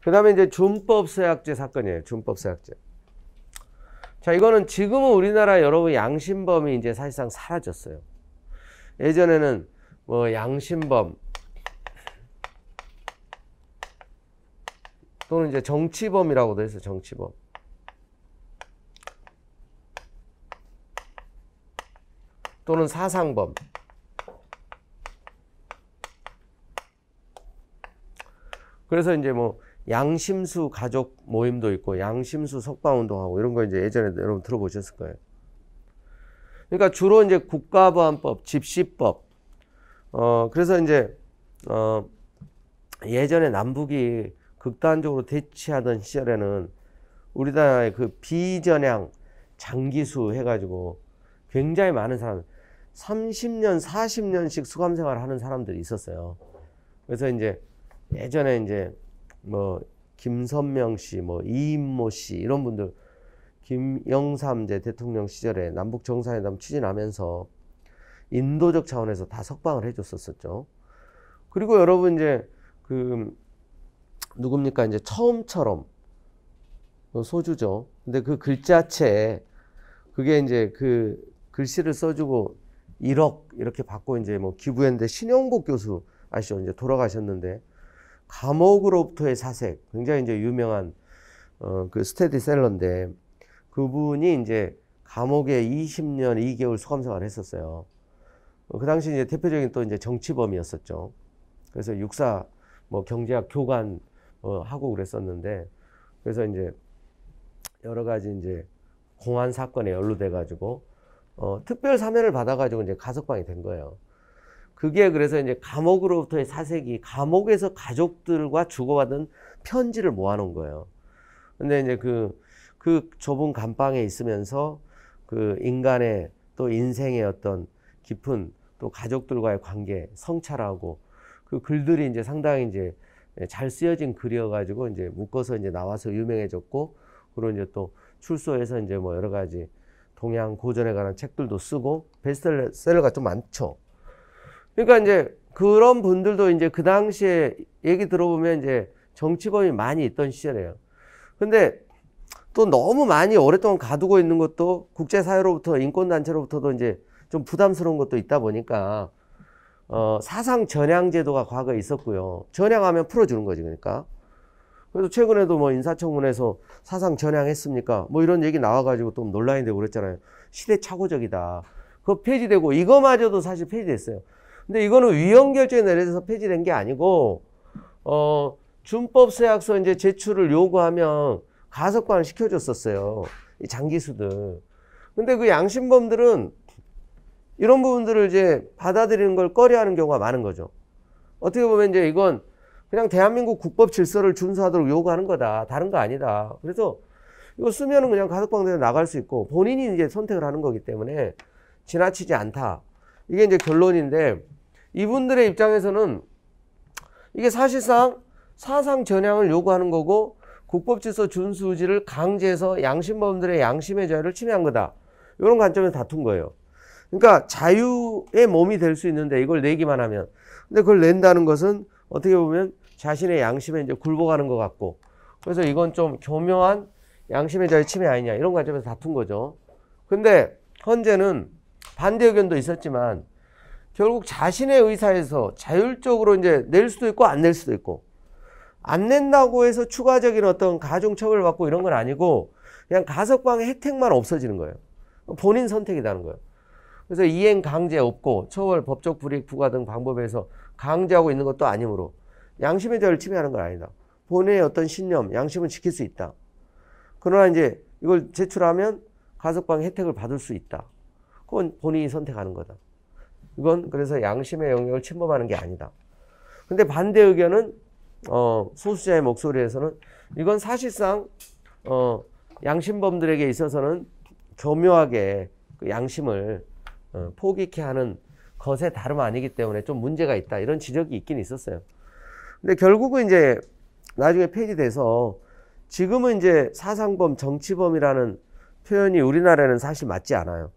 그 다음에 이제 준법서약제 사건이에요. 준법서약제. 자, 이거는 지금은 우리나라 여러분 양심범이 이제 사실상 사라졌어요. 예전에는 뭐 양심범 또는 이제 정치범이라고도 했어요. 정치범. 또는 사상범. 그래서 이제 뭐 양심수 가족 모임도 있고 양심수 석방운동하고 이런 거 이제 예전에 여러분 들어보셨을 거예요. 그러니까 주로 이제 국가보안법, 집시법. 그래서 이제 예전에 남북이 극단적으로 대치하던 시절에는 우리나라의 그 비전향 장기수 해가지고 굉장히 많은 사람, 30년, 40년씩 수감 생활을 하는 사람들이 있었어요. 그래서 이제 예전에 이제 뭐 김선명 씨, 뭐 이인모 씨 이런 분들 김영삼 대통령 시절에 남북 정상회담 추진하면서 인도적 차원에서 다 석방을 해줬었죠. 그리고 여러분 이제 그 누굽니까 이제 처음처럼 소주죠. 근데 그 글자체 그게 이제 그 글씨를 써주고 1억 이렇게 받고 이제 뭐 기부했는데 신영복 교수 아시죠? 이제 돌아가셨는데 감옥으로부터의 사색 굉장히 이제 유명한 그 스테디셀러인데 그분이 이제 감옥에 20년 2개월 수감 생활을 했었어요. 그 당시 이제 대표적인 또 이제 정치범이었었죠. 그래서 육사 뭐 경제학 교관 하고 그랬었는데 그래서 이제 여러 가지 이제 공안 사건에 연루돼 가지고 특별 사면을 받아 가지고 이제 가석방이 된 거예요. 그게 그래서 이제 감옥으로부터의 사색이 감옥에서 가족들과 주고받은 편지를 모아놓은 거예요. 근데 이제 그 좁은 감방에 있으면서 그 인간의 또 인생의 어떤 깊은 또 가족들과의 관계, 성찰하고 그 글들이 이제 상당히 이제 잘 쓰여진 글이어가지고 이제 묶어서 이제 나와서 유명해졌고, 그리고 이제 또 출소해서 이제 뭐 여러 가지 동양 고전에 관한 책들도 쓰고 베스트셀러가 좀 많죠. 그러니까 이제 그런 분들도 이제 그 당시에 얘기 들어보면 이제 정치범이 많이 있던 시절이에요. 근데 또 너무 많이 오랫동안 가두고 있는 것도 국제사회로부터 인권단체로부터도 이제 좀 부담스러운 것도 있다 보니까 사상 전향 제도가 과거에 있었고요. 전향하면 풀어주는 거지, 그러니까. 그래서 최근에도 뭐 인사청문회에서 사상 전향했습니까? 뭐 이런 얘기 나와가지고 또 논란이 되고 그랬잖아요. 시대착오적이다. 그거 폐지되고 이거마저도 사실 폐지됐어요. 근데 이거는 위헌 결정이 내려져서 폐지된 게 아니고 준법서약서 이제 제출을 요구하면 가석방을 시켜줬었어요. 이 장기수들. 근데 그 양심범들은 이런 부분들을 이제 받아들이는 걸 꺼려하는 경우가 많은 거죠. 어떻게 보면 이제 이건 그냥 대한민국 국법 질서를 준수하도록 요구하는 거다. 다른 거 아니다. 그래서 이거 쓰면은 그냥 가석방대로 나갈 수 있고 본인이 이제 선택을 하는 거기 때문에 지나치지 않다. 이게 이제 결론인데, 이분들의 입장에서는 이게 사실상 사상 전향을 요구하는 거고 국법 질서 준수 의지를 강제해서 양심범들의 양심의 자유를 침해한 거다. 이런 관점에서 다툰 거예요. 그러니까 자유의 몸이 될 수 있는데 이걸 내기만 하면, 근데 그걸 낸다는 것은 어떻게 보면 자신의 양심에 이제 굴복하는 것 같고, 그래서 이건 좀 교묘한 양심의 자유 침해 아니냐, 이런 관점에서 다툰 거죠. 근데 헌재는 반대 의견도 있었지만 결국 자신의 의사에서 자율적으로 이제 낼 수도 있고 안 낼 수도 있고, 안 낸다고 해서 추가적인 어떤 가중 처벌을 받고 이런 건 아니고 그냥 가석방의 혜택만 없어지는 거예요. 본인 선택이라는 거예요. 그래서 이행 강제 없고 처벌 법적 불이익 부과 등 방법에서 강제하고 있는 것도 아니므로 양심의 자유를 침해하는 건 아니다. 본인의 어떤 신념, 양심은 지킬 수 있다. 그러나 이제 이걸 제출하면 가석방 혜택을 받을 수 있다. 그건 본인이 선택하는 거다. 이건 그래서 양심의 영역을 침범하는 게 아니다. 근데 반대 의견은 소수자의 목소리에서는 이건 사실상 양심범들에게 있어서는 교묘하게 그 양심을 포기케 하는 것에 다름 아니기 때문에 좀 문제가 있다, 이런 지적이 있긴 있었어요. 근데 결국은 이제 나중에 폐지돼서 지금은 이제 사상범, 정치범이라는 표현이 우리나라에는 사실 맞지 않아요.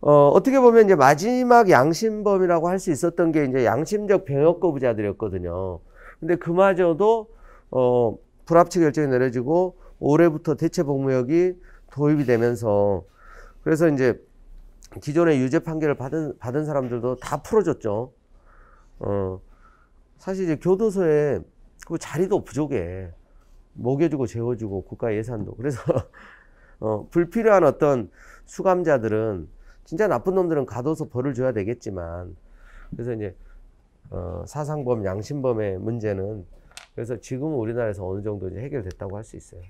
어떻게 보면 이제 마지막 양심범이라고 할 수 있었던 게 이제 양심적 병역 거부자들이었거든요. 근데 그마저도 불합치 결정이 내려지고 올해부터 대체복무역이 도입이 되면서 그래서 이제 기존의 유죄 판결을 받은 사람들도 다 풀어줬죠. 사실 이제 교도소에 그 자리도 부족해. 먹여주고 재워주고 국가 예산도. 그래서 불필요한 어떤 수감자들은 진짜 나쁜 놈들은 가둬서 벌을 줘야 되겠지만 그래서 이제 사상범, 양심범의 문제는 그래서 지금은 우리나라에서 어느 정도 이제 해결됐다고 할 수 있어요.